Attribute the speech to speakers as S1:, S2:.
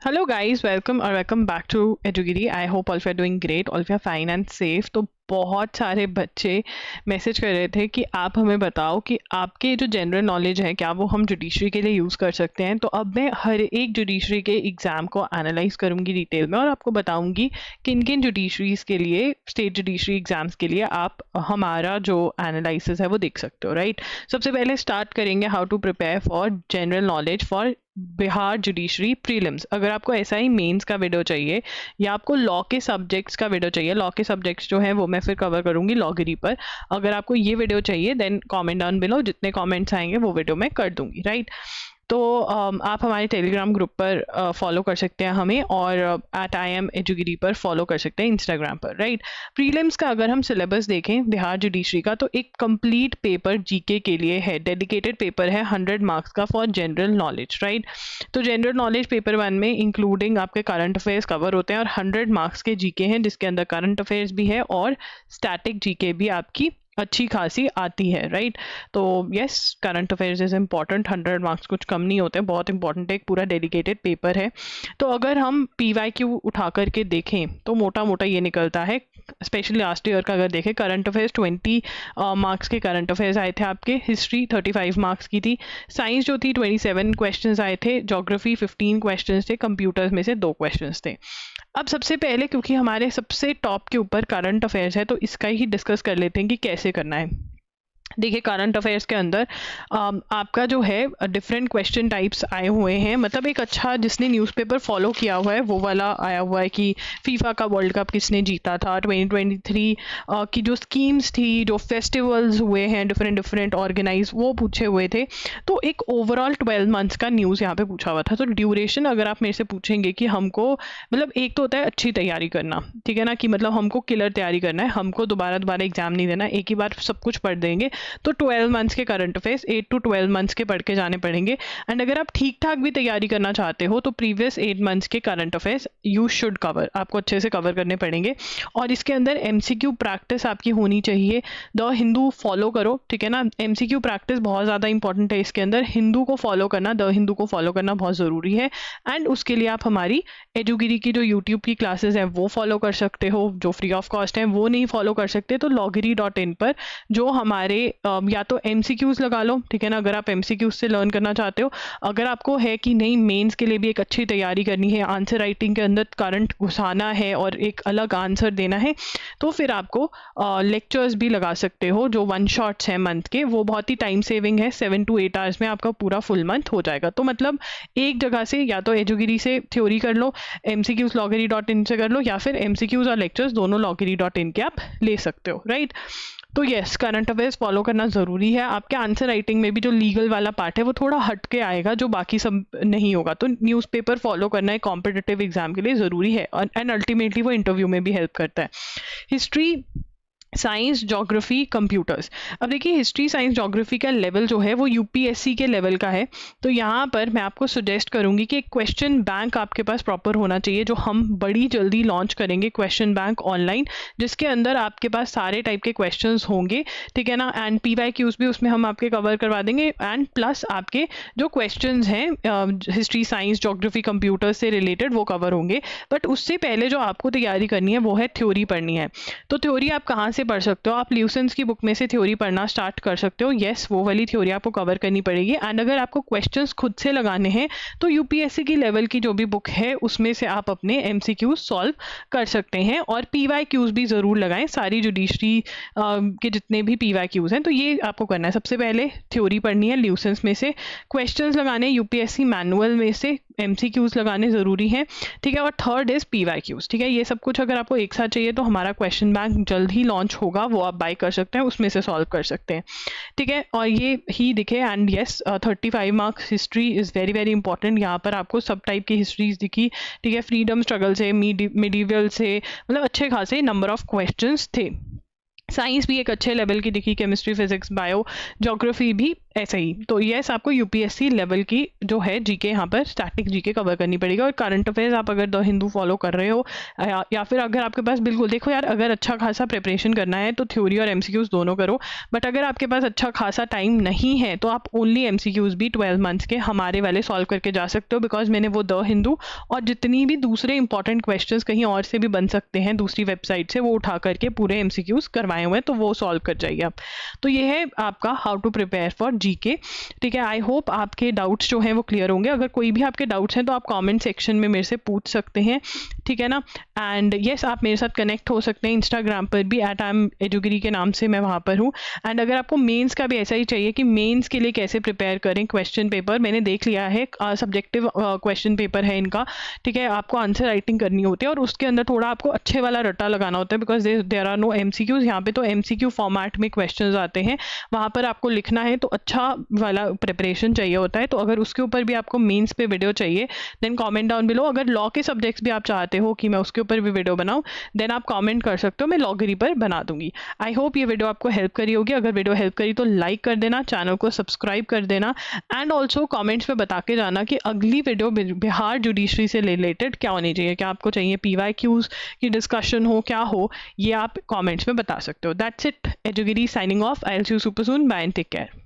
S1: Hello guys, welcome back to Edugiri. I hope all of you are doing great, all of you are fine and safe. तो बहुत सारे बच्चे message कर रहे थे कि आप हमें बताओ कि आपके जो जनरल नॉलेज है क्या वो हम जुडिशरी के लिए यूज़ कर सकते हैं। तो अब मैं हर एक जुडिशरी के एग्ज़ाम को एनालाइज करूँगी डिटेल में और आपको बताऊँगी किन किन जुडिशरीज के लिए, स्टेट जुडिशरी एग्ज़ाम्स के लिए आप हमारा जो एनालिसिस है वो देख सकते हो, राइट। सबसे पहले स्टार्ट करेंगे how to prepare for general knowledge for Bihar judiciary prelims. अगर आपको ऐसा ही मेंस का वीडियो चाहिए या आपको लॉ के सब्जेक्ट्स का वीडियो चाहिए, लॉ के सब्जेक्ट्स जो है वो मैं फिर कवर करूंगी लॉगरी पर। अगर आपको ये वीडियो चाहिए देन कमेंट डाउन बिलो, जितने कमेंट्स आएंगे वो वीडियो मैं कर दूंगी, राइट। तो आप हमारे टेलीग्राम ग्रुप पर फॉलो कर सकते हैं हमें, और @IAMEduGiri पर फॉलो कर सकते हैं इंस्टाग्राम पर, राइट। प्रीलिम्स का अगर हम सिलेबस देखें बिहार जुडिशरी का, तो एक कंप्लीट पेपर जीके के लिए है, डेडिकेटेड पेपर है 100 मार्क्स का फॉर जनरल नॉलेज, राइट। तो जनरल नॉलेज पेपर 1 में इंक्लूडिंग आपके करंट अफेयर्स कवर होते हैं और 100 मार्क्स के जीके हैं, जिसके अंदर करंट अफेयर्स भी है और स्टैटिक जीके भी आपकी अच्छी खासी आती है, राइट। तो yes, current affairs is important, 100 marks कुछ कम नहीं होते, बहुत इंपॉर्टेंट है, एक पूरा डेडिकेटेड पेपर है। तो अगर हम PYQ उठा करके देखें तो मोटा मोटा ये निकलता है, स्पेशली लास्ट ईयर का अगर देखें, करंट अफेयर्स 20 मार्क्स के करंट अफेयर्स आए थे आपके, हिस्ट्री 35 मार्क्स की थी, साइंस जो थी 27 क्वेश्चंस आए थे, ज्योग्राफी 15 क्वेश्चंस थे, कंप्यूटर्स में से 2 क्वेश्चंस थे। अब सबसे पहले क्योंकि हमारे सबसे टॉप के ऊपर करंट अफेयर्स है तो इसका ही डिस्कस कर लेते हैं कि कैसे करना है। देखिए, करंट अफेयर्स के अंदर आपका जो है डिफरेंट क्वेश्चन टाइप्स आए हुए हैं। मतलब एक अच्छा, जिसने न्यूज़पेपर फॉलो किया हुआ है वो वाला आया हुआ है कि फीफा का वर्ल्ड कप किसने जीता था, 2023 की जो स्कीम्स थी, जो फेस्टिवल्स हुए हैं डिफरेंट ऑर्गेनाइज, वो पूछे हुए थे। तो एक ओवरऑल 12 मंथ्स का न्यूज़ यहाँ पे पूछा हुआ था। तो ड्यूरेशन अगर आप मेरे से पूछेंगे कि हमको, मतलब एक तो होता है अच्छी तैयारी करना, ठीक है ना, कि मतलब हमको किलर तैयारी करना है, हमको दोबारा एग्जाम नहीं देना, एक ही बार सब कुछ पढ़ देंगे। तो 12 मंथ्स के करंट अफेयर्स 8 to 12 मंथ्स के पढ़ के जाने पड़ेंगे। एंड अगर आप ठीक ठाक भी तैयारी करना चाहते हो तो प्रीवियस 8 मंथ्स के current affairs you should cover, आपको अच्छे से कवर करने पड़ेंगे। और इसके अंदर MCQ प्रैक्टिस आपकी होनी चाहिए। द हिंदू फॉलो करो, ठीक है ना, MCQ प्रैक्टिस बहुत ज़्यादा इंपॉर्टेंट है इसके अंदर। हिंदू को फॉलो करना, द हिंदू को फॉलो करना बहुत ज़रूरी है। एंड उसके लिए आप हमारी एडुगिरी की जो यूट्यूब की क्लासेस हैं वो फॉलो कर सकते हो, जो फ्री ऑफ कॉस्ट हैं। वो नहीं फॉलो कर सकते तो loggery.in पर जो हमारे या तो MCQs लगा लो, ठीक है ना, अगर आप MCQs से लर्न करना चाहते हो। अगर आपको है कि नहीं मेंस के लिए भी एक अच्छी तैयारी करनी है, आंसर राइटिंग के अंदर करंट घुसाना है और एक अलग आंसर देना है, तो फिर आपको लेक्चर्स भी लगा सकते हो जो 1 शॉट्स हैं मंथ के। वो बहुत ही टाइम सेविंग है, 7 to 8 आवर्स में आपका पूरा फुल मंथ हो जाएगा। तो मतलब एक जगह से या तो एजुगिरी से थ्योरी कर लो, MCQs loggery.in से कर लो, या फिर MCQs और लेक्चर्स दोनों loggery.in के आप ले सकते हो, राइट। तो यस, करंट अफेयर्स फॉलो करना ज़रूरी है। आपके आंसर राइटिंग में भी जो लीगल वाला पार्ट है वो थोड़ा हट के आएगा, जो बाकी सब नहीं होगा। तो न्यूज़पेपर फॉलो करना एक कॉम्पिटिटिव एग्जाम के लिए ज़रूरी है, और एंड अल्टीमेटली वो इंटरव्यू में भी हेल्प करता है। History, science, geography, computers. अब देखिए, हिस्ट्री, साइंस, ज्योग्राफी का लेवल जो है वो UPSC के लेवल का है। तो यहाँ पर मैं आपको सजेस्ट करूँगी कि एक क्वेश्चन बैंक आपके पास प्रॉपर होना चाहिए, जो हम बड़ी जल्दी लॉन्च करेंगे, क्वेश्चन बैंक ऑनलाइन, जिसके अंदर आपके पास सारे टाइप के क्वेश्चंस होंगे, ठीक है ना। एंड PYQs भी उसमें हम आपके कवर करवा देंगे, एंड प्लस आपके जो क्वेश्चन हैं हिस्ट्री, साइंस, ज्योग्राफी, कंप्यूटर्स से रिलेटेड वो कवर होंगे। बट उससे पहले जो आपको तैयारी करनी है वो है थ्योरी पढ़नी है। तो थ्योरी आप कहाँ से पढ़ सकते हो? आप ल्यूसेंस की बुक में से थ्योरी पढ़ना स्टार्ट कर सकते हो। यस, वो वाली थ्योरी आपको कवर करनी पड़ेगी। एंड अगर आपको क्वेश्चंस खुद से लगाने हैं तो UPSC की लेवल की जो भी बुक है उसमें से आप अपने MCQs सॉल्व कर सकते हैं, और PYQs भी ज़रूर लगाएं, सारी जुडिशरी के जितने भी PYQs हैं। तो ये आपको करना है, सबसे पहले थ्योरी पढ़नी है ल्यूसेंस में से, क्वेश्चंस लगाने UPSC मैनुअल में से, MCQs लगाने ज़रूरी हैं, ठीक है। और थर्ड इज़ PYQs, ठीक है। ये सब कुछ अगर आपको एक साथ चाहिए तो हमारा क्वेश्चन बैंक जल्द ही लॉन्च होगा, वो आप बाय कर सकते हैं, उसमें से सॉल्व कर सकते हैं, ठीक है। और ये ही दिखे। And yes, 35 marks history is very very important. यहाँ पर आपको सब टाइप की हिस्ट्रीज दिखी, ठीक है, फ्रीडम स्ट्रगल से, मिडीवल से, मतलब अच्छे खासे नंबर ऑफ क्वेश्चंस थे। साइंस भी एक अच्छे लेवल की दिखी, केमिस्ट्री, फिजिक्स, बायो, ज्योग्राफी भी ऐसे ही। तो यस, आपको यूपीएससी लेवल की जो है जीके यहाँ पर स्टैटिक जीके कवर करनी पड़ेगी। और करंट अफेयर्स आप अगर द हिंदू फॉलो कर रहे हो या फिर अगर आपके पास, बिल्कुल देखो यार, अगर अच्छा खासा प्रिपरेशन करना है तो थ्योरी और एमसीक्यूज दोनों करो। बट अगर आपके पास अच्छा खासा टाइम नहीं है तो आप ओनली एमसीक्यूज भी 12 मंथ्स के हमारे वाले सॉल्व करके जा सकते हो, बिकॉज मैंने वो द हिंदू और जितनी भी दूसरे इंपॉर्टेंट क्वेश्चंस कहीं और से भी बन सकते हैं दूसरी वेबसाइट से, वो उठा करके पूरे एमसीक्यूज करवाए हुए हैं, तो वो सॉल्व कर जाइए आप। तो ये है आपका how to prepare for GK. ठीक है, आई होप आपके डाउट्स जो हैं वो क्लियर होंगे। अगर कोई भी आपके डाउट्स हैं तो आप कमेंट सेक्शन में मेरे से पूछ सकते हैं, ठीक है ना। एंड यस, आप मेरे साथ कनेक्ट हो सकते हैं इंस्टाग्राम पर भी, @IamEduGiri के नाम से मैं वहाँ पर हूँ। एंड अगर आपको मेंस का भी ऐसा ही चाहिए कि मेंस के लिए कैसे प्रिपेयर करें क्वेश्चन पेपर, मैंने देख लिया है, सब्जेक्टिव क्वेश्चन पेपर है इनका, ठीक है। आपको आंसर राइटिंग करनी होती है और उसके अंदर थोड़ा आपको अच्छे वाला रट्टा लगाना होता है, because there are no MCQs. यहाँ पे तो एमसीक्यू फॉर्मेट में क्वेश्चन आते हैं, वहाँ पर आपको लिखना है, तो अच्छा वाला प्रिपरेशन चाहिए होता है। तो अगर उसके ऊपर भी आपको मेंस पे वीडियो चाहिए देन कमेंट डाउन बिलो। अगर लॉ के सब्जेक्ट्स भी आप चाहते हो कि मैं उसके ऊपर भी वीडियो बनाऊं, देन आप कमेंट कर सकते हो, मैं लॉगरी पर बना दूंगी। आई होप ये वीडियो आपको हेल्प करी होगी। अगर वीडियो हेल्प करी तो लाइक कर देना, चैनल को सब्सक्राइब कर देना एंड ऑल्सो कॉमेंट्स में बता के जाना कि अगली वीडियो बिहार जुडिशरी से रिलेटेड क्या होनी चाहिए। क्या आपको चाहिए PYQs की डिस्कशन हो, क्या हो, ये आप कॉमेंट्स में बता सकते हो। दैट्स इट, एजुगिरी signing off. I will see you super soon, bye and take care.